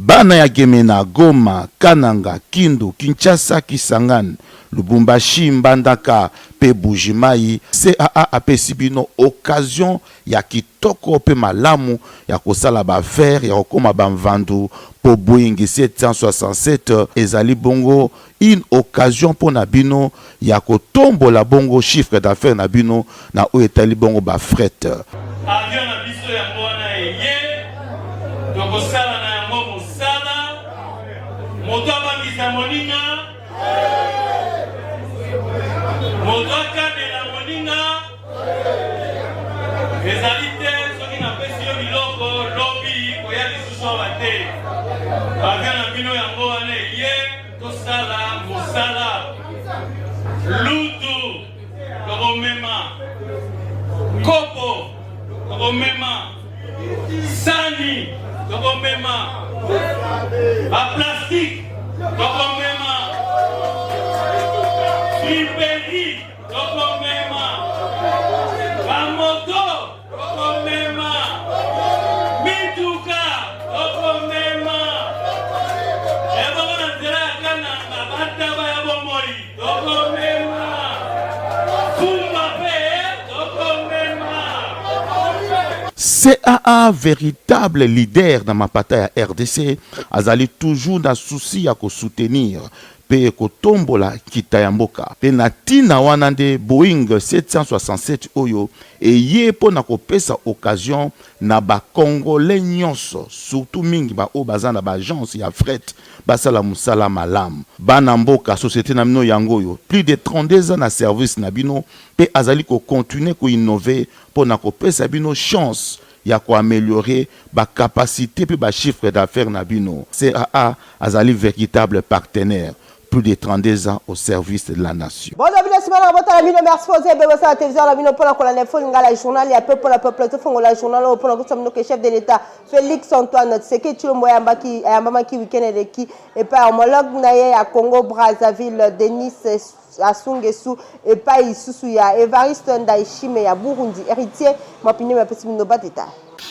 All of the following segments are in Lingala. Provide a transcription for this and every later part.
bana ya Gemena, Goma, Kananga, Kindu, Kinshasa, Kisangani, Lubumbashi, Mbandaka, pe Bujimai. CAA apesi bino occasion ya kitoko pe malamu ya kosala ba faire ya kokoma ba mvandu po Boeing 767 ezali bongo une occasion pour na bino ya kotombola bongo chiffre d'affaires na bino na o etali bongo ba fret. Avion na biso ya mwana ye tokosala na yango mosala moto abangisa moninga moto akabela moninga ezali te soki napesi yo biloko lobi koya lisusu awa te. Avion na bino yango wana ye tosala mosala lutu tokomema kopo tokomema sani tokomema ba plastique tokomema friperi tokomema ba moto tokomema mituka tokomema ebongo na nzela ya kananga bataba ya bomoi tokomema kumba pe tokomema. CAA, véritable leader dans ma bataille à RDC, azali toujours dans souci à soutenir pe kotombola kitayamboka pe na tina wana nde Boeing 767 oyo eye po na kopesa occasion na ba congolais nyonso surtout mingi ba o bazana ba agence ya fret basala musala malam bana mboka société na bino yango yo plus de 32 ans na service na bino pe azali ko continuer ko innover po na kopesa bino chance ya ko améliorer ba capacité pe ba chiffre d'affaires na bino. CAA azali véritable partenaire, plus de 32 ans au service de la nation. Bon, merci pour la télévision, la journal, et pour le peuple, la journal, pour le chef de l'État, Félix Antoine, c'est que tu es qui week-end et pas homologue à Congo, Brazzaville, Denis Asungesu, et pas Isusu, ya Evariste Ndaishime, ya Burundi, héritier, ma opinion, ma petite d'État.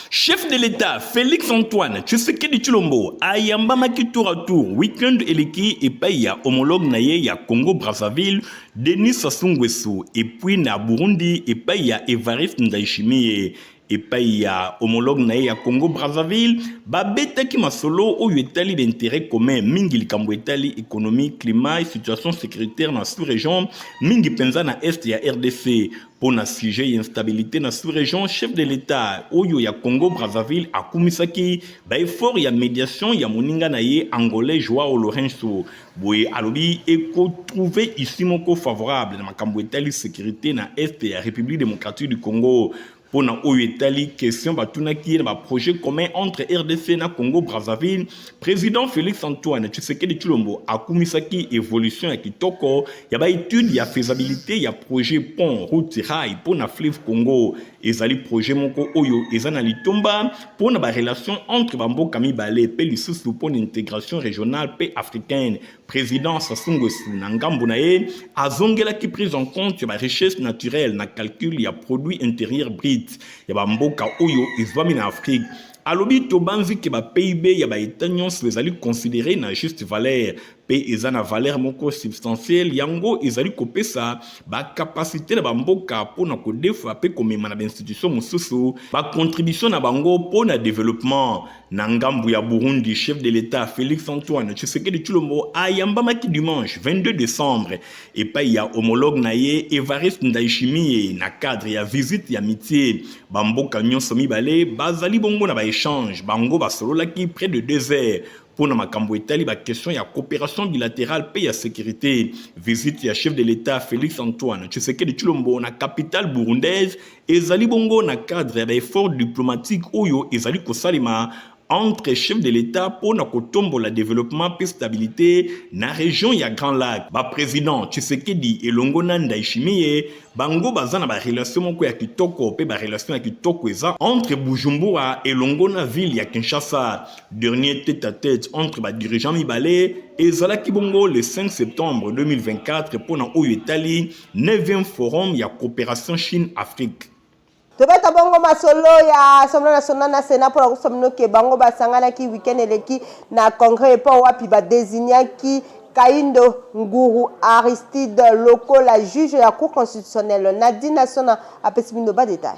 Chef de l'État, Félix Antoine Tshisekedi Tshilombo, ayambamaki tour à tour, week-end eleki et pas ya homologue naye ya Congo Brazzaville, Denis Sassou Nguesso, et puis na Burundi et pas ya Evariste Ndayishimiye. Et pas ya homologue naye ya Congo Brazzaville, babeta ki masolo oyo etali d'intérêt commun mingi likambo etali économie, climat et situation sécuritaire na sous-région, mingi penza na est ya RDC. Pour na sujet et instabilité na sous-région, chef de l'État oyo ya Congo Brazzaville akumisaki ba effort ya médiation ya moninga na ye angolais Joao Lourenço. Boye alobi eko trouver ici moko favorable na makambo etali sécurité na est ya République démocratique du Congo. Pour na oyo etali question batunaki na projet commun entre RDC na Congo Brazzaville, président Félix Antoine Tshisekedi Tshilombo akumisaki évolution ya kitoko ya ba étude ya faisabilité ya projet pont route rail pour na fleuve Congo. Ezali projet moko oyo ezana litomba pour na ba relation entre bamboka mibale pe lisusu pour l'intégration régionale pe africaine. Président Sassou Nguesso na ngambo na ye azongela ki prise en compte ya ba richesse naturelle na calcul ya produit intérieur brut ya ba mboka oyo ezwami na Afrique. Alobi tobanzi ke ba PIB ya ba État nyonso ezali considéré na juste valeur pe ezana valeur moko substantielle yango ezali kopesa ba capacité na ba mboka pona ko defa pe komema na ba institution mosusu ba contribution na bango pona développement. Na ngambu ya Burundi, chef de l'État Félix Antoine Tshisekedi Tshilombo ayambamaki dimanche 22 décembre et pa ya homologue na ye Evariste Ndayishimiye na cadre ya visite ya amitié bamboka nyonso mibale bazali bongo na ba échange bango basololaki près de 2 heures. Pour na makambo etali ba question ya coopération bilatérale pe ya sécurité. Visite ya chef de l'État Félix Antoine Tshisekedi Tshilombo na capitale burundaise ezali bongo na cadre ya ba effort diplomatique oyo ezali kosalima entre chefs de l'État pour na kotombo la développement et stabilité na région ya Grand Lac. Ba président Tshisekedi elongo na Ndayishimiye bango bazana ba relation moko ya kitoko pe ba relation ya kitoko eza entre Bujumbura elongo na ville ya Kinshasa. Dernier tête à tête entre ba dirigeants mibale ezalaki bongo le 5 septembre 2024 pour na oyo etali 9e forum ya coopération Chine-Afrique. Tobeta bongo masolo ya Assemblée nationale na Sénat pour la kusomno ke bango basangana ki week-end eleki na congrès pa wapi ba désigner ki Kaindo Nguru Aristide Loko la juge de la Cour constitutionnelle Nadine Nassona a pesimindo ba détail.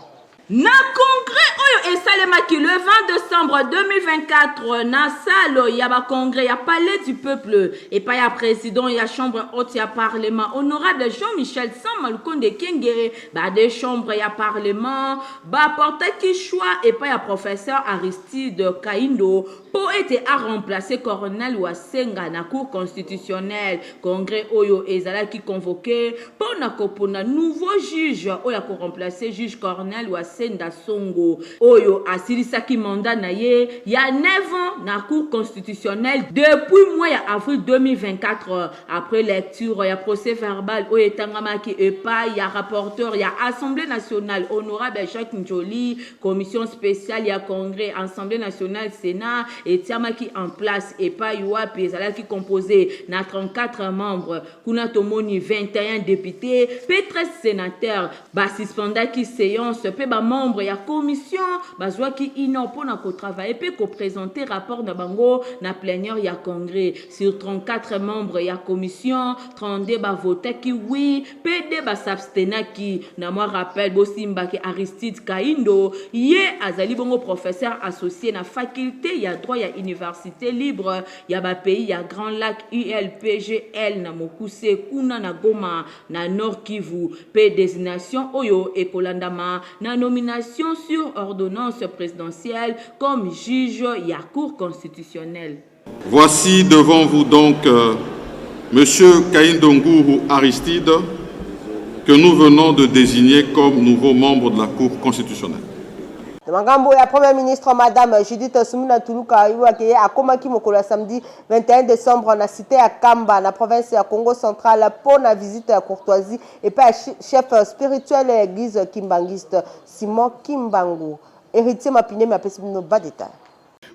Na congrès oyo esalemaki le 20 décembre 2024 na salo ya ba congrès ya palais du peuple et pas ya président ya chambre haute ya parlement honorable Jean-Michel Samalukonde Kengere ba de chambre ya parlement ba portaki choix et pas ya professeur Aristide Kaindo pour être à remplacer Cornel Wasenga na cour constitutionnelle congrès oyo ezalaki convoqué pour na kopona nouveau juge oyo ko remplacer juge Cornel Wasenga Senda Songo oyo asilisaki mandat na ye ya 9 ans na cour constitutionnelle depuis mois ya avril 2024 après lecture ya procès verbal oyo etangamaki epa ya rapporteur ya Assemblée nationale honorable Jacques Njoli commission spéciale ya congrès Assemblée nationale Sénat etiamaki en place epa yuapi ezalaki composé na 34 membres kuna tomoni 21 députés pe 13 sénateurs ba suspendaki séance pe ba membre ya commission bazwaki inopona ko travailler pe ko présenter rapport na bango na plénière ya congrès sur 34 membres ya commission 32 ba votaki oui pe de ba s'abstenaki na moi rappel bosimba ki Aristide Kaindo ye azali bongo professeur associé na faculté ya droit ya université libre ya ba pays ya Grand Lac ULPGL na Mokuse kuna na Goma na Nord Kivu pe désignation oyo ekolandama na nomination sur ordonnance présidentielle comme juge ya Cour constitutionnelle. Voici devant vous donc Monsieur Kaindo Nguru Aristide que nous venons de désigner comme nouveau membre de la Cour constitutionnelle. Magambo ya Premier ministre Madame Judith Suminwa Tuluka yuaki akomaki mokolo samedi 21 décembre na cité ya Kamba na province ya Congo central pour la visite ya courtoisie et pas chef spirituel de l'église kimbangiste Simon Kimbangu héritier mapine ma pesino ba détail.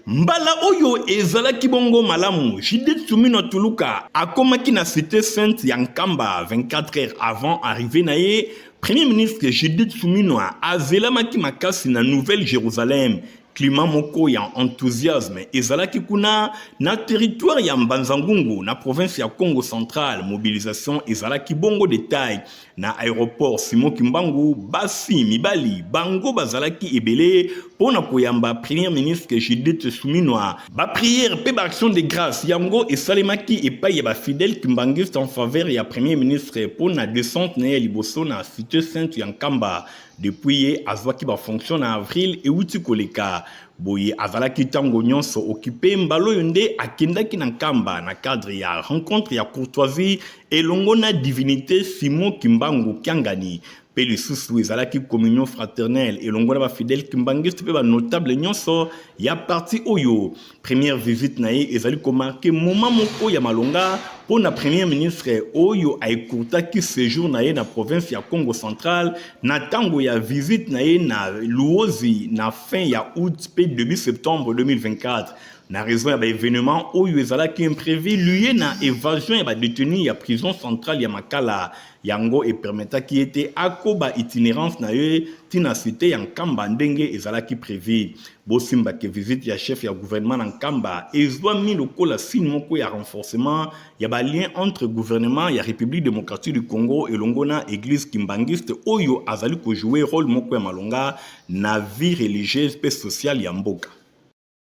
Mbala oyo ezalaki bongo malamu Judith Suminwa Tuluka akomaki na cité sainte ya Nkamba 24 heures avant arrivé na ye. Premier ministre Judith Suminwa azelamaki makasi na Nouvelle-Jérusalem. Climat moko ya enthousiasme ezalaki kuna na territoire ya Mbanzangungu na province ya Congo central. Mobilisation ezalaki bongo détail na aéroport Simon Kimbangu basi mibali bango bazalaki ebele pona koyamba premier ministre Judith Suminwa. Ba prière pe ba action de grâce yango esalemaki epai ya ba fidèle kimbangiste en faveur ya premier ministre pona descente na liboso na cité sainte ya Nkamba. Depuis azwaki ba fonction en avril et uti koleka boye azalaki tango nyonso occupé mbalo yonde akendaki na Nkamba na cadre ya rencontre ya courtoisie elongo na divinité Simon Kimbangu Kiangani pe lisusu ezalaki communion fraternelle elongo na ba fidèle kimbangiste pe ba notable nyonso ya parti oyo. Première visite na ye ezali ko marquer moment moko ya malonga pour na premier ministre oyo aekurtaki séjour na ye na province ya Congo central na tango ya visite na ye na Luozi na fin ya août pe début septembre 2024. Na raison ya ba événement oyo ezalaki imprévu lié na évasion ya ba détenu ya prison centrale ya Makala yango et permetaki ete akoba itinérance na ye tina cité ya Nkamba ndenge ezalaki prévu. Bosimba ke visite ya chef ya gouvernement na Nkamba ezwa mi lokola signe moko ya renforcement ya ba lien entre gouvernement ya République démocratique du Congo et longona église kimbangiste oyo azali ko jouer rôle moko ya malonga na vie religieuse pe sociale ya mboka.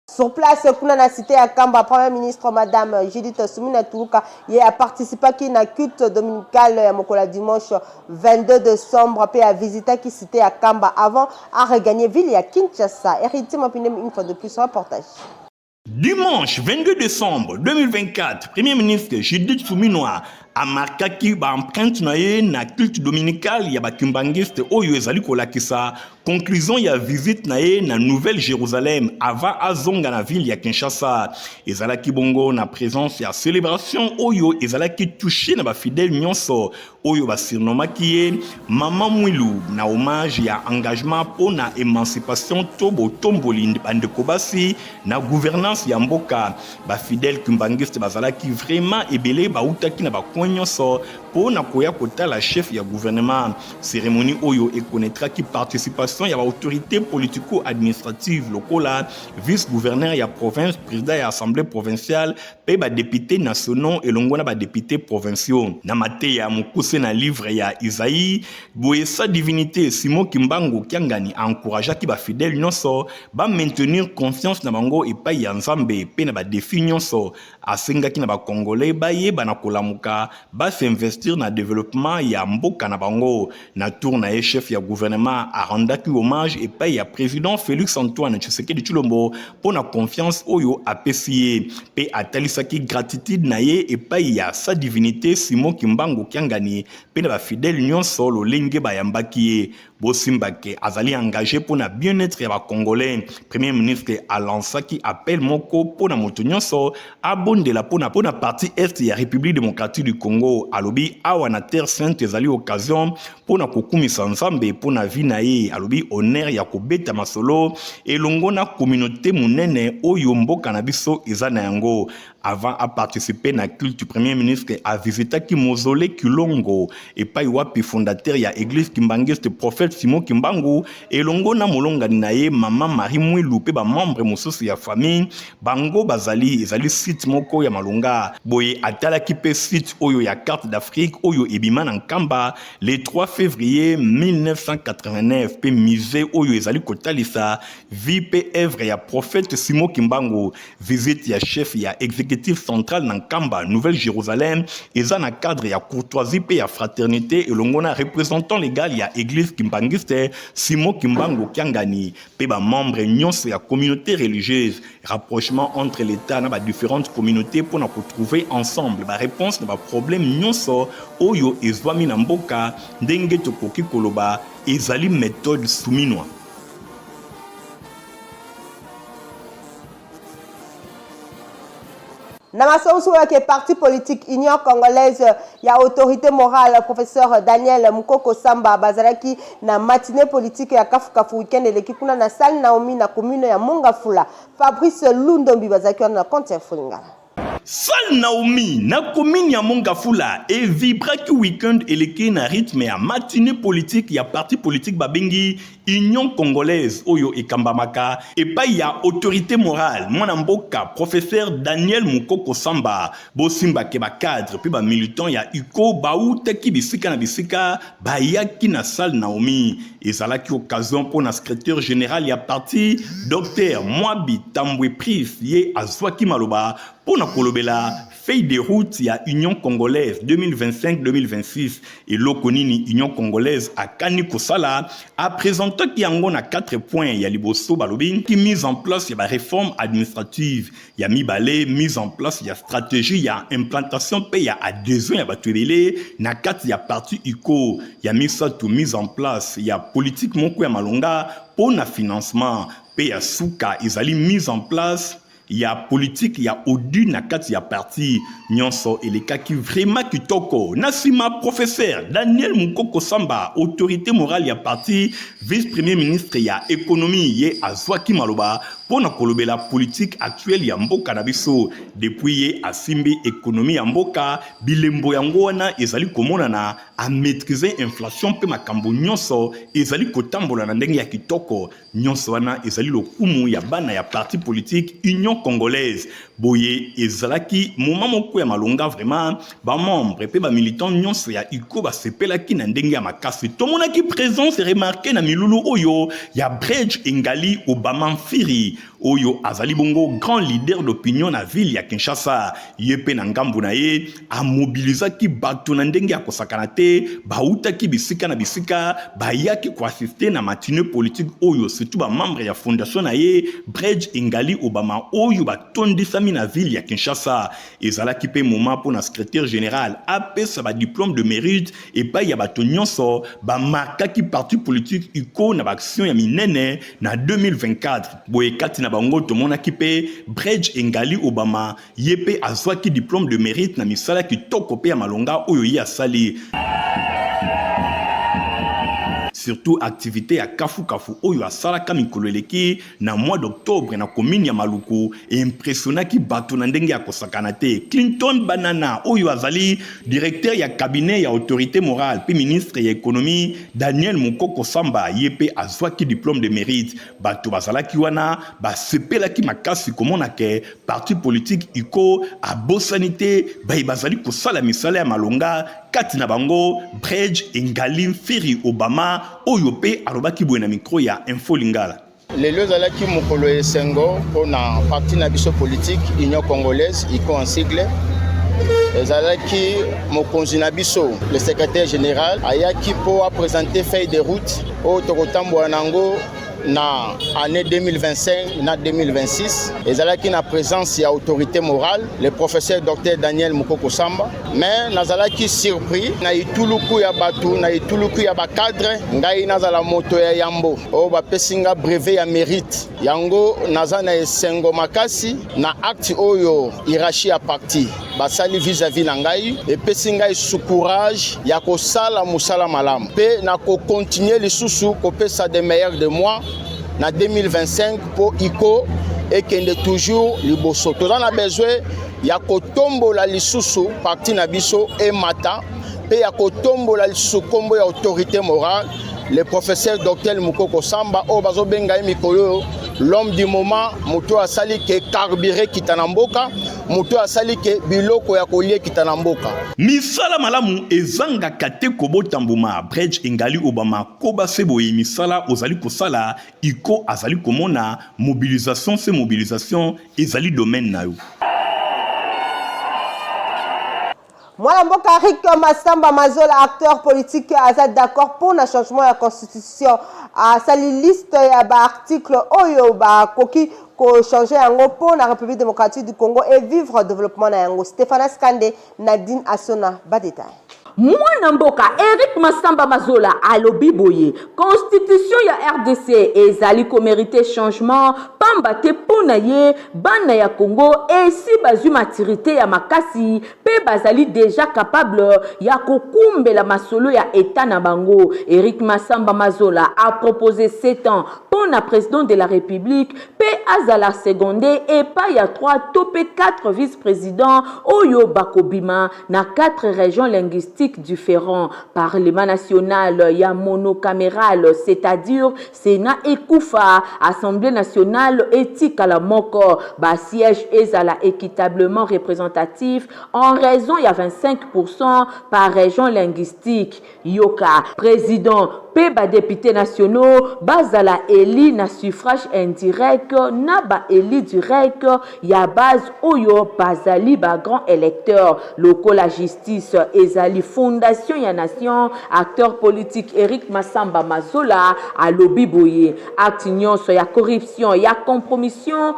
Sur place, kuna na cité ya Kamba, Premier ministre Madame Judith Suminwa Tuluka a participé à la culte dominicale mokola dimanche 22 décembre puis a visité qui cité à Kamba avant à regagner ville ya Kinshasa. Héritier Mapinem une fois de plus reportage. Dimanche 22 décembre 2024, Premier ministre Judith Suminwa a marqué ba empreinte na ye na culte dominical ya ba kimbangiste oyo ezali kolakisa conclusion ya visite na ye na Nouvelle-Jérusalem avant azonga na ville ya Kinshasa. Ezalaki bongo na présence ya célébration oyo ezalaki touché na ba fidèle nyonso oyo ba surnomaki ye Mama Mwilu na hommage ya engagement pour na émancipation tobo tomboli bandeko basi na gouvernance ya mboka. Ba fidèle kimbangiste bazalaki vraiment ebele ba utaki na ba bango nyonso po na koya kotala chef ya gouvernement. Cérémonie oyo ekonnaîtra ki participation ya ba autorité politico-administrative lokola, vice-gouverneur ya province, président ya assemblée provinciale, pe ba député nationaux elongo na ba député provinciaux. Na mate ya mokuse na livre ya Isaïe, boye sa divinité Simon Kimbangu Kiangani encouragea ki ba fidèle nyonso ba maintenir confiance na bango epai ya Nzambe pe na ba défi nyonso. Asengaki na ba congolais ba yeba na kolamuka ba s'investir na développement ya mboka na bango. Na tour na chef ya gouvernement arandaki hommage epai ya président Félix Antoine Tshisekedi Tshilombo pour na confiance oyo apesi pe atalisaki gratitude na ye epai ya sa divinité Simon Kimbangu Kiangani pe na ba fidèle nyonso lolenge bayambaki ye. Bosimbake azali engagé pour na bien-être ya ba congolais. Premier ministre alansaki appel moko pour na moto nyonso abondela pour na partie est ya République démocratique du Congo. Alobi awa na terre sainte ezali occasion pour na kokumisa Nzambe pour na vie na ye. Alobi honneur ya kobeta masolo elongo na communauté munene oyo mboka na biso eza na yango. Avant à participer na culte, premier ministre a visité ki mausolée Kilongo et pa wapi fondateur ya église kimbangiste prophète Simon Kimbangu et longo na molonga naye maman Marie Mwilu pe ba membre mosusu ya famille bango bazali ezali site moko ya malonga boye atala ki pe site oyo ya carte d'Afrique oyo ebima na Nkamba le 3 février 1989 pe musée oyo ezali kotalisa vie pe œuvre ya prophète Simon Kimbangu visite ya chef ya exécutif central na Nkamba Nouvelle-Jérusalem eza na cadre ya courtoisie pe ya fraternité elongo na représentant légal ya église kimbangiste Simon Kimbangu Kiangani pe ba membre nyonso ya communauté religieuse rapprochement entre l'état na ba différentes communautés pour na retrouver ensemble ba réponse na ba problème nyonso oyo ezwami na mboka ndenge tokoki koloba ezali méthode souminwa. Na masonso ke parti politique Union Congolaise ya autorité morale professeur Daniel Mukoko Samba bazalaki na matinée politique ya kafu weekend eleki kuna na salle Naomi na commune ya Mongafula. Fabrice Lundombi bazalaki na compte Fulingala. Sal Naomi na commune ya Mongafula et vibraki weekend eleki na rythme ya matinée politique ya parti politique babengi Union Congolaise oyo ekambamaka epai ya autorité morale mwana mboka professeur Daniel Mukoko Samba bosimba ke ba cadre pe ba militant ya UCO bautaki bisika na bisika bayaki na salle Naomi ezalaki occasion pour na secrétaire général ya parti Dr Mwabi Tambwe Pris ye azwaki maloba pour na kolobela feuille de route ya Union Congolaise 2025-2026 et lokonini Union Congolaise a kani kosala a présenté qui yango na 4 points ya liboso balobi qui mise en place ya ba réforme administrative ya mibale mise en place ya stratégie ya implantation pe ya adhésion ya batwebele na 4 ya parti UCO ya mise en place ya politique moko ya malonga pour na financement pe ya suka ezali mise en place ya politique ya audu na kati ya parti nyonso eleka ki vraiment kitoko nasima professeur Daniel Mukoko Samba autorité morale ya parti vice premier ministre ya économie ye azwaki maloba pona kolobela politique actuelle ya mboka na biso depuis ye asimbi économie ya mboka bilembo yango wana ezali komonana a maîtriser inflation pe makambo nyonso ezali kotambola na ndenge ya kitoko nyonso wana ezali lokumu ya bana ya parti politique Union Congolaise boye ezalaki moment moko ya malonga vraiment ba membre pe ba militant nyonso ya UCO ba sepelaki na ndenge ya makasi tomonaki présence remarquée na milulu oyo ya Bredge Engali Obama Mfiri oyo azali bongo grand leader d'opinion na ville ya Kinshasa yepe na ngambu na ye a mobilisaki bato na ndenge ya kosakana te bautaki bisika na bisika bayaki ko assister na matinée politique oyo surtout ba membre ya fondation na ye Bredge Engali Obama oyo batondisami na ville ya Kinshasa ezalaki pe moment pour na secrétaire général apesa ba diplôme de mérite et pa ya bato nyonso ba markaki parti politique UCO na ba action ya minene na 2024 boye kati na bango tomonaki pe Bredge Engali Obama yepe azwaki diplôme de mérite na misala kitoko pe ya malonga oyo ye asali surtout activité ya kafu oyo asalaka mikolo eleki na mois d'octobre na commune ya Maluku et impressionnaki bato na ndenge ya kosakana te. Clinton Banana oyo azali directeur ya cabinet ya autorité morale puis ministre ya économie Daniel Mukoko Samba yepe azwaki diplôme de mérite. Bato bazalaki wana basepelaki makasi komona ke parti politique iko abosanité bazali kosala misala ya malonga kati na bango Bridge Engali Firi Obama oyo pe alobaki boye na micro ya Info Lingala. Lelo zalaki mokolo esengo pona parti na biso politique Union Congolaise iko en sigle. Zalaki mokonzi na biso le secrétaire général ayaki po a présenter feuille de route au tokotambo nango na année 2025 na 2026 ezalaki na présence ya autorité morale le professeur Dr Daniel Mukoko Samba mais nazalaki surpris na ituluku ya batu na ituluku ya ba cadre ngai nazala moto ya yambo o ba pesinga brevet ya mérite yango nazana esengo makasi na acte oyo irachi ya parti basali vis-à-vis na ngai et pesinga sous courage ya kosala musala malamu pe na ko continuer lisusu ko pesa de meilleurs de moi na 2025 pour iko et kende toujours liboso tozana besoin ya kotombola lisusu parti na biso et mata pe ya kotombola lisusu kombo ya autorité morale le professeur Dr Mukoko Samba o bazo benga mikolo l'homme du moment moto asali ke carburé kitanamboka moto asali ke biloko ya kolie kitanamboka misala malamu ezanga kate kobota mbuma Bridge Engali Obama koba seboyi misala ozali kosala iko azali komona mobilisation ezali domaine na yo. Mwana mboka Rick Masamba Mazola, acteur politique, a d'accord pour le changement de la constitution. Ça liste ya article oyo ba koki ko changer yango pour la République démocratique du Congo et vivre le développement na yango. Stéphane Skande, Nadine Assona, ba détail. Mwana mboka Eric Masamba Mazola alobi boye constitution ya RDC ezali ko mériter changement pamba te pona ye bana ya Congo et si bazu maturité ya makasi pe bazali déjà capable ya kokumbela masolo ya état na bango. Eric Masamba Mazola a proposé 7 ans pour la président de la République pe azala secondé et pas ya 3 topé 4 vice-présidents oyo bakobima na 4 régions linguistiques différents. Parlement national ya monocaméral, c'est-à-dire Sénat et Koufa, Assemblée nationale éthique à la moko, ba siège ezala équitablement représentatif en raison il y a 25% par région linguistique. Yoka, président Peba députés nationaux, bazala eli na suffrage indirect, na ba eli direct, ya base oyo bazali ba grand électeur. Loko la justice ezali fondation ya nation, acteur politique Eric Masamba Mazola a lobby boye. Acte nyonso ya corruption, ya compromission,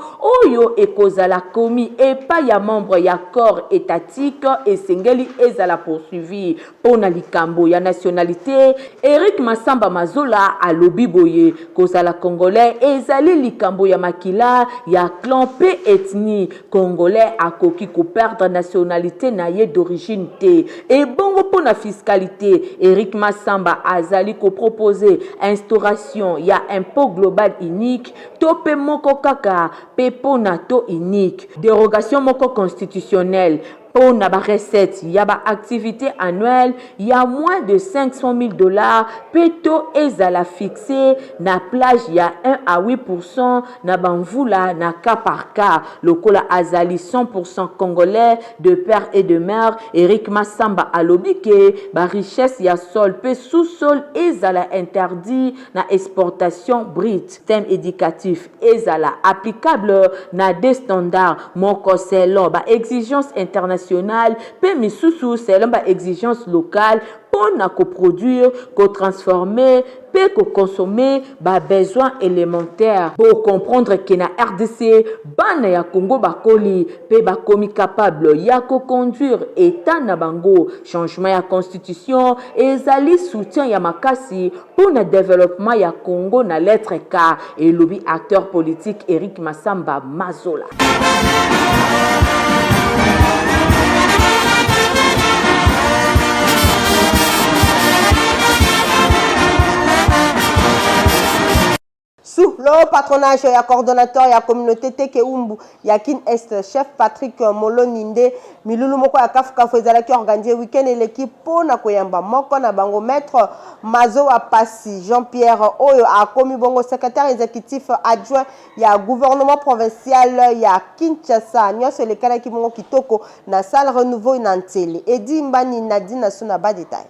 oyo ekozala komi et pas ya membre ya corps étatique et sengeli ezala poursuivi. Pona likambo ya nationalité, Eric Masamba Mazola a lobby boye. Kozala congolais ezali likambo ya makila ya clan pe ethnie congolais a koki ko perdre nationalité na ye d'origine te. Et bongo pour la fiscalité, Eric Masamba azali ko proposer instauration ya impôt global unique, tope moko kaka pe ponato unique, dérogation moko constitutionnelle. Pour na ba recette, il y a ba activité annuelle, il y a moins de $500,000, peto ezala fixé, na plage il y a 1 à 8%, na banvula na cas par cas. Lokola azali 100% congolais, de père et de mère, Eric Masamba alobike, ba richesse ya sol, pe sous-sol ezala interdit na exportation brute. Thème éducatif ezala applicable na des standards, moko selon ba exigence internationale. Pe misusu selon ba exigence locale pour na coproduire, co-transformer, pe co-consommer ba besoin élémentaire. Pour comprendre que na RDC bana ya Congo bakoli pe bakomi capable ya co-conduire état na bango. Changement ya constitution ezali soutien ya makasi pour na développement ya Congo na lettre K et lobby acteur politique Eric Masamba Mazola. Sous le patronage ya coordonnateur ya communauté Teke Umbu ya Kin Est, chef Patrick Moloninde, milulu moko ya kafu ezalaki organisé week-end l'équipe pour na koyamba moko na bango maître Mazo Apasi Jean-Pierre Oyo a commis bongo secrétaire exécutif adjoint ya gouvernement provincial ya Kinshasa nyonso lekala ki bongo kitoko na salle renouveau na Ntele Edi Mbani Nadine Suna ba détail.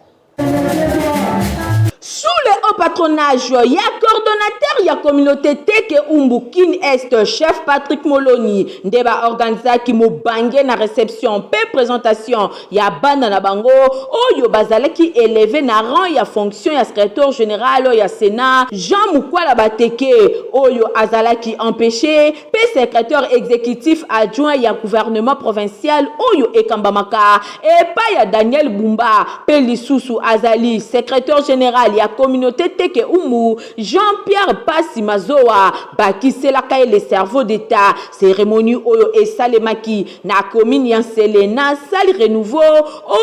Sous le haut patronage, il y a coordonnateur, il y a communauté Teke Umbu Kin Est, chef Patrick Moloni, débat organisé qui m'a bangé na réception, pe présentation, il y a Banana Bango, Oyo Bazale qui élevé na rang, il y a fonction, il y a secrétaire général, il y a Sénat, Jean Moukwala Bateke, Oyo Azala qui empêché, pe secrétaire exécutif adjoint, il y a gouvernement provincial, Oyo Ekambamaka, et pas il y a Daniel Bumba, pe Lissousou Azali, secrétaire général, il y a communauté Teke Umbu, Jean-Pierre Passi Mazoa, Baki Selaka et les cerveaux d'État, cérémonie Oyo et Salemaki, na commune Yansele, na salle renouveau,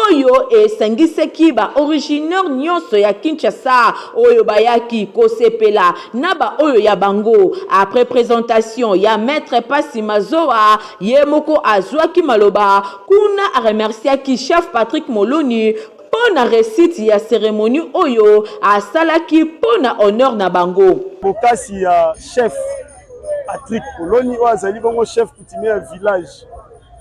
Oyo et Sangiseki, ba originaire nyonso ya Kinshasa, Oyo Bayaki, Kosepela, Naba Oyo ya Bango. Après présentation, ya maître Passi Mazoa, Yemoko Azwaki Maloba, Kuna a remercié qui chef Patrick Moloni, pour la récite ya cérémonie Oyo a salaki pour na honneur na bango. Bokasi ya chef Patrick Moloni o azali bongo chef coutumier village.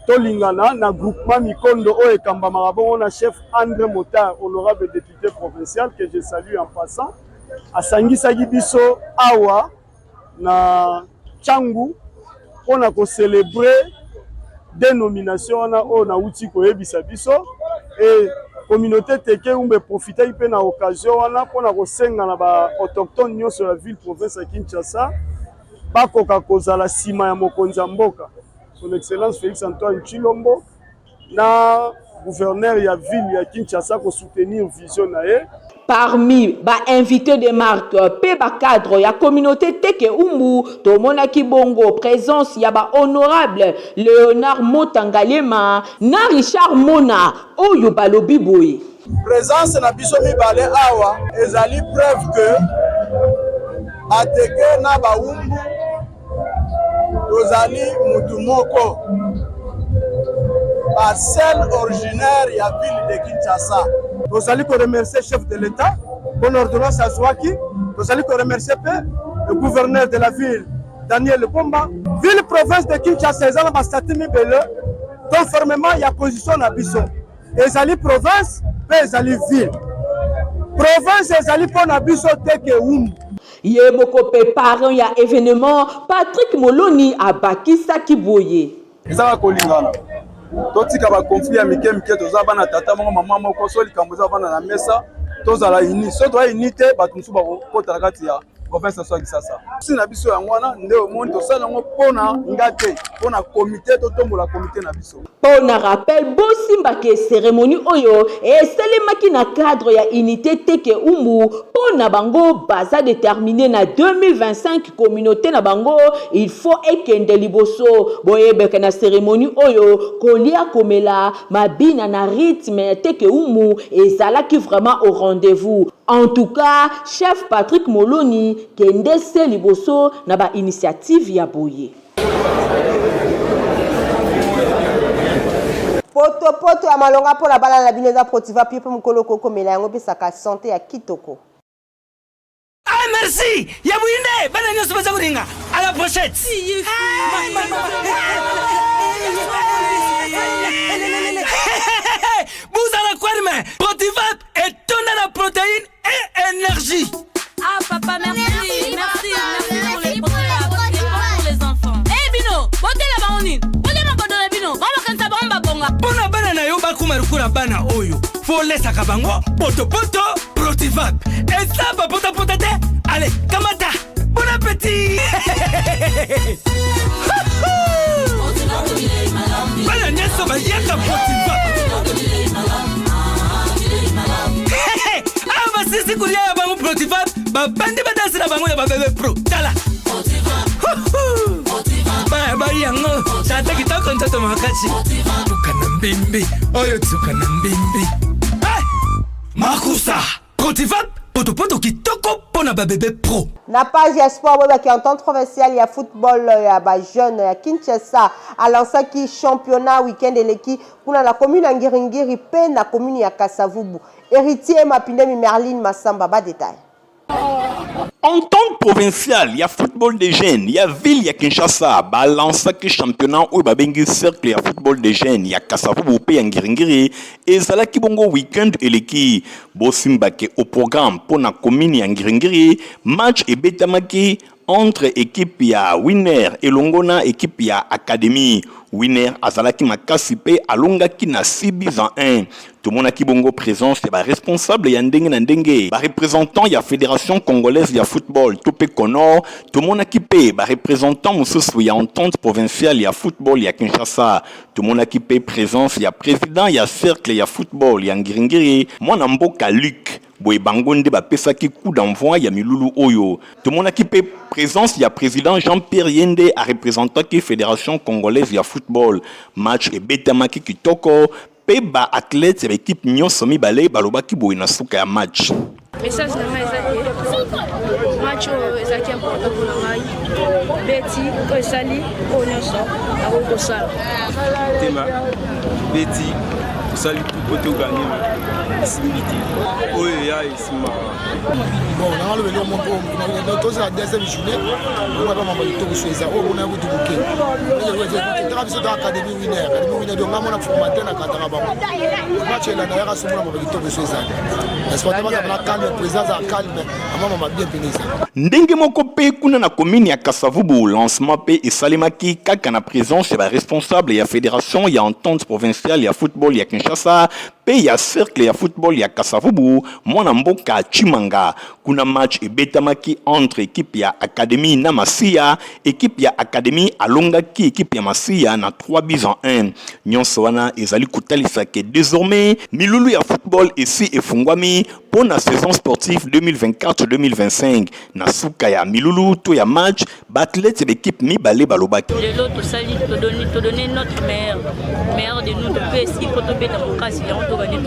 Tolingana na groupement Mikondo o ekambama bongo na chef André Motar, honorable député provincial que je salue en passant. Asangisaki biso awa na Changu pour na ko célébrer dénomination na o na uti ko ebisa biso et communauté Teke Umbu profiter ipe na occasion wana pona ko senga na ba autochtone nyonso la ville province ya Kinshasa bakoka kozala sima ya mokonzi ya mboka son excellence Félix Antoine Tshilombo na gouverneur ya ville ya Kinshasa ko soutenir vision na ye. Parmi ba invités de marque pe ba cadre ya communauté Teke Umbu to mona kibongo présence ya ba honorable Léonard Motangalema na Richard Mona Oyo balobi boye. Présence na biso mibale awa ezali preuve que ateke na ba Umbu tozali mutu moko parcelle originaire ya ville de Kinshasa. Nous allons remercier le chef de l'État pour l'ordonnance à Zouaki. Nous allons remercier le gouverneur de la ville, Daniel Bomba. Ville province de Kinshasa, ils ont un statut mibele. Conformément à la position de Bissau. Ils allaient province, ils allaient ville. Province, ils allaient pour Nabiso Teke Umbu. Yemoko préparant ya événement Patrick Moloni à Bakisa Kiboye. Ils ont kolingana. Totika ba conflit ya mike toza bana tata moko mama moko so likambo za bana na mesa tozala uni so to unité bato musu ba kota kati ya province so Kisasa sina biso yango wana nde omondi tosala ngo pona ngate pona comité to tombola comité na biso pona rappel bosimba ke cérémonie oyo et selemaki na cadre ya unité Teke Umbu pona bango baza déterminé na 2025 communauté na bango il faut ekende liboso boyebeka na cérémonie oyo kolia komela mabina na rythme Teke Umbu ezalaki vraiment au rendez-vous. En tout cas, chef Patrick Moloni kende se liboso na ba initiative ya boye. Poto ya malonga pour la bala na bineza protiva pipo mukolo koko mela yango pisaka santé ya kitoko. Ah merci, ya buinde bana nyoso baza kuringa. À la prochaine. Vous allez quoi demain? Protivap et tonne la protéine et énergie. Ah papa merci pour les pour les enfants. Eh Bino, bote la baonine. Bote ma kodona Bino. Mama kansa bomba bonga. Bona bana na yo ba kumarukura bana oyo. Faut laisser kabango poto Protivap. Et ça ba pota te. Allez, kamata. Bon appétit. Bana nyeso ba yaka Protivap. Ah, sisi kulia ya bangu Protivap, babandi badansi na bangu ya babebe pro. Tala. Ba yango, chante kitoko ntoto makachi. Tukana mbimbi, oyo tukana mbimbi. Makusa, Protivap, poto kitoko pona na ba bébé pro. Na page ya sport qui entente provinciale ya football ya ba jeune ya Kinshasa a lancé qui championnat week-end eleki kuna la commune ya Ngiringiri pe na commune ya Kasavubu. Héritier Mapindemi Merlin Massamba ba détail. Entente provinciale, il y a football des jeunes, il y a ville, il y a Kinshasa, balance qui championnat ou babengi cercle, il y a football des jeunes, il y a Kasavubu pe ya Ngiringiri et zala ki bongo week-end eleki bosimbake au programme pour na commune ya Ngiringiri match et betamaki entre équipe ya Winner et Longona équipe ya Académie. Winner azalaki makasi pe alongaki na 6 buts en 1. Tout le monde a bongo présence et ba responsable ya ndenge na ndenge. Ba représentant ya Fédération Congolaise ya football Topé Konor. Tout le monde a pe ba représentant mususu ya entente provinciale ya football ya Kinshasa. Tout le monde a pe présence ya président ya cercle ya football ya Ngiringiri. Mwana mboka Luc Boy Bangonde ba pesaki coup d'envoi ya Milulu Oyo. Tout le monde a pe présence ya président Jean-Pierre Yende a représentant qui Fédération Congolaise ya football. Match et betamaki kitoko. Peba athlète et équipe nyonso mibale balobaki boy na suka ya match. Message na ngai ezaki match ezaki important pour ngai. Beti ko esali ko nyonso na ko sala. Tema Beti sali pour te gagner possibilité. Oyo ya isima. Bon, on a le vélo mon pour dans tous la deuxième journée. On va pas m'envoyer tout sur ça. On a beaucoup de bouquets. On a besoin d'académie Winner. Winner donc on a formaté na katara ba. Match là d'ailleurs sur moi m'envoyer tout sur ça. Est-ce que tu vas calme présence à calme. Maman m'a bien béni ça. Ndenge moko pe kuna na commune ya Kasavubu lancement pe esalemaki kaka na présence ya responsable ya fédération ya entente provinciale ya football ya Kinshasa pe ya cercle ya football ya Kasavubu mwana mboka Chimanga kuna match ebetamaki entre équipe ya Académie na Masia équipe ya Académie alongaki équipe ya Masia na 3 buts en 1 nyonso wana ezali kotalisa ke désormais milulu ya football ici efungwami pour la saison sportive 2024-2025 na suka ya milulu to ya match bathlète l'équipe mibale balobaki de l'autre sali to donner notre meilleur de nous de PSI pour tomber dans mon cas si on doit gagner 3-0.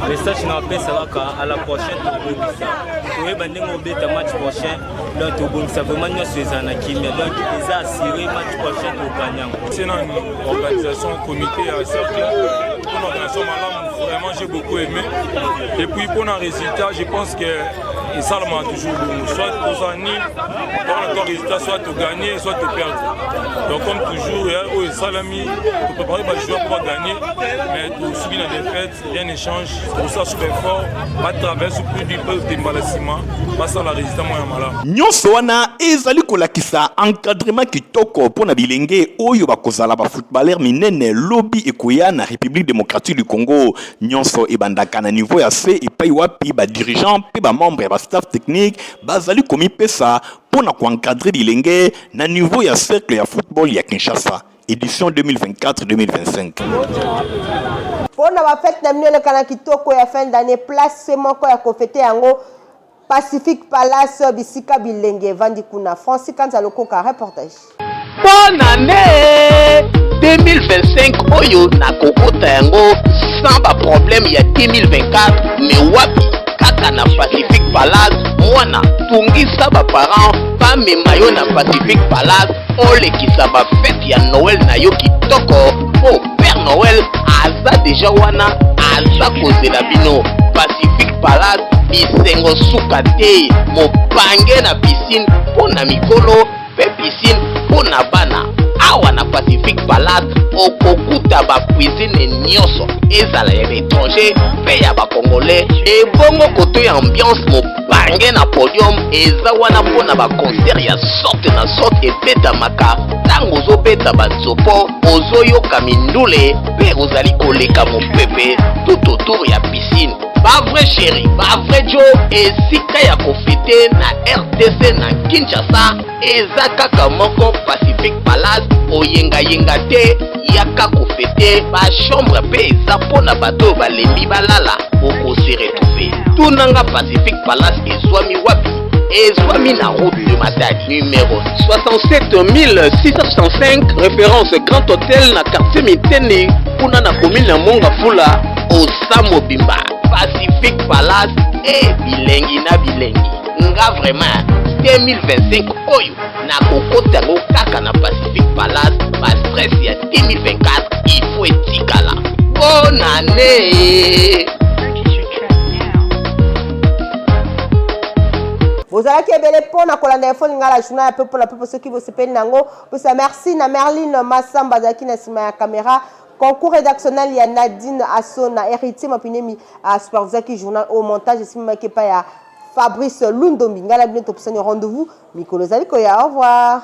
Message na pesa waka à la prochaine to we bandingo beta match prochain donc to bongisa vraiment nyonso ezana kimia donc ils a assuré match prochain to gagnant. C'est une organisation comité à cercle pour l'organisation malam vraiment j'ai beaucoup aimé et puis pour un résultat je pense que et ça m'a toujours soit aux années dans le résultat soit tu gagner soit tu perdre donc comme toujours au salami tu préparer les joueurs pour gagner mais tu subis la défaite rien échange pour ça super fort pas traverser plus du peu de balassement pas ça la résultat moi malade nyonso wana ezali kolakisa encadrement kitoko pona bilenge oyo bakozala ba footballeur minene lobby ekoya na République démocratique du Congo nyonso ebandaka na niveau ya C epai wapi ba dirigeant pe ba membre ya staff technique bazali komi pesa pona ko encadrer bilenge na niveau ya cercle ya football ya Kinshasa édition 2024-2025. Pona ba fête na minele kana kitoko ya fin d'année place moko ya kofete yango Pacific Palace bisika bilenge vandi kuna Francis Kanzalokoka reportage. Bonne année 2025 oyo na kokota yango sans ba problème ya 2024 mais wapi kaka na Pacific Palace mwana tungisa ba parents pa memayo na Pacific Palace olekisa ba fête ya Noël na yo kitoko po Père Noël aza déjà wana aza kozela bino Pacific Palace bisengo suka te mopange na piscine po na mikolo pe piscine po na bana awa na Pacific Palace okokuta ba cuisine nyonso ezala ya étranger pe ya ba congolais ebongo koto ya ambiance mopange na podium eza wana mpona ba concert ya sorte na sorte ebetamaka ntango ozobeta banzopo ozoyoka mindule pe ozali koleka mopepe tout autour ya piscine. Ba vrai chéri, ba vrai Joe, esika ya kofete na RDC na Kinshasa eza kaka moko Pacific Palace oyenga yenga te yaka kofete ba chambre pe eza pona bato balembi balala oko se retrouver tunanga Pacific Palace ezwami wapi ezwami na route de Matadi numéro 67665 référence Grand Hôtel na quartier Miteni kuna na commune na Mongafula Osamo Bimba Pacific Palace bilengi na bilengi nga vraiment 2025 oyo nakokota yango kaka na Pacific Palace. Ba stress ya 2024 il faut etikala. Bonne année. bozalaki ebele mpona kolanda info linga la journal ya pe mpona pepe soki bosepeli nango posa merci na Merline Massamba azalaki na nsima ya caméra. Concours rédactionnel ya Nadine Assona héritier mapinemi a supervisaki journal au montage esimaki pa ya Fabrice Lundombi ngala bino topesani rendez-vous mikolo ezali koya. Au revoir.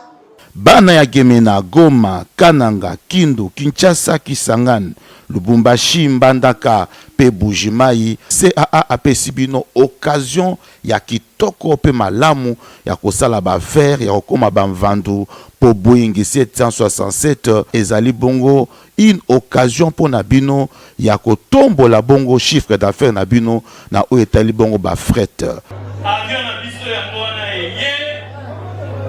Bana ya Gemena, Goma, Kananga, Kindu, Kinshasa, Kisangani, Lubumbashi, Mbandaka, pe Bujimai, CAA apesi bino occasion ya kitoko pe malamu ya kosala ba faire ya kokoma ba mvandu po Boeing 767 ezali bongo une occasion pour na bino ya kotombola bongo chiffre d'affaires na bino na o etali bongo ba fret. Avion na biso ya mwana eye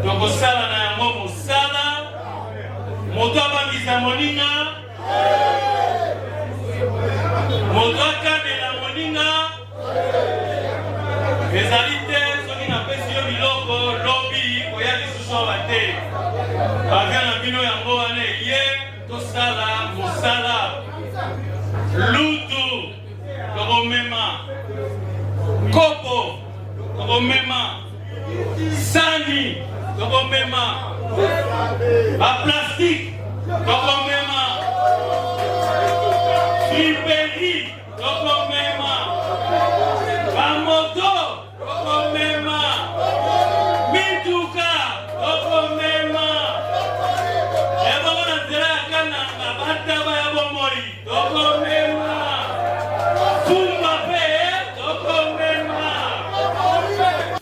tokosala na yango mosala moto abangisa moninga moto akabela moninga ezali te soki napesi yo biloko lobi koya lisusu awa te. Avion na bino yango wana eye tosala mosala lutu tokomema kopo tokomema sani tokomema baplastique tokomema friperi tokomema bamoto tokomema mituka tokomema ebongo na nzela ya kananga bataba ya bomoi tokomema fumba pe tokomema.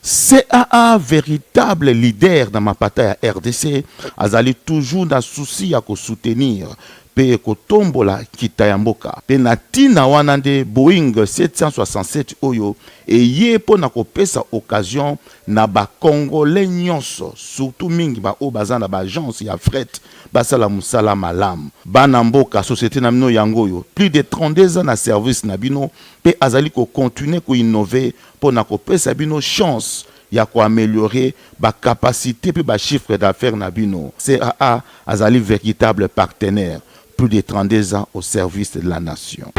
CAA, véritable leader dans ma bataille à RDC, azali toujours dans souci à soutenir pe kotombola kitayamboka pe natina wanande Boeing 767 oyo et ye po na kopesa occasion na ba congolais nyonso surtout mingi ba o bazana ba agence ya fret basala musala malam bana mboka société na mino yangoyo plus de 32 ans na service na bino pe azali ko continuer ko innover po na kopesa bino chance ya ko améliorer ba capacité pe ba chiffre d'affaires na bino. CAA azali véritable partenaire plus de 32 ans au service de la nation.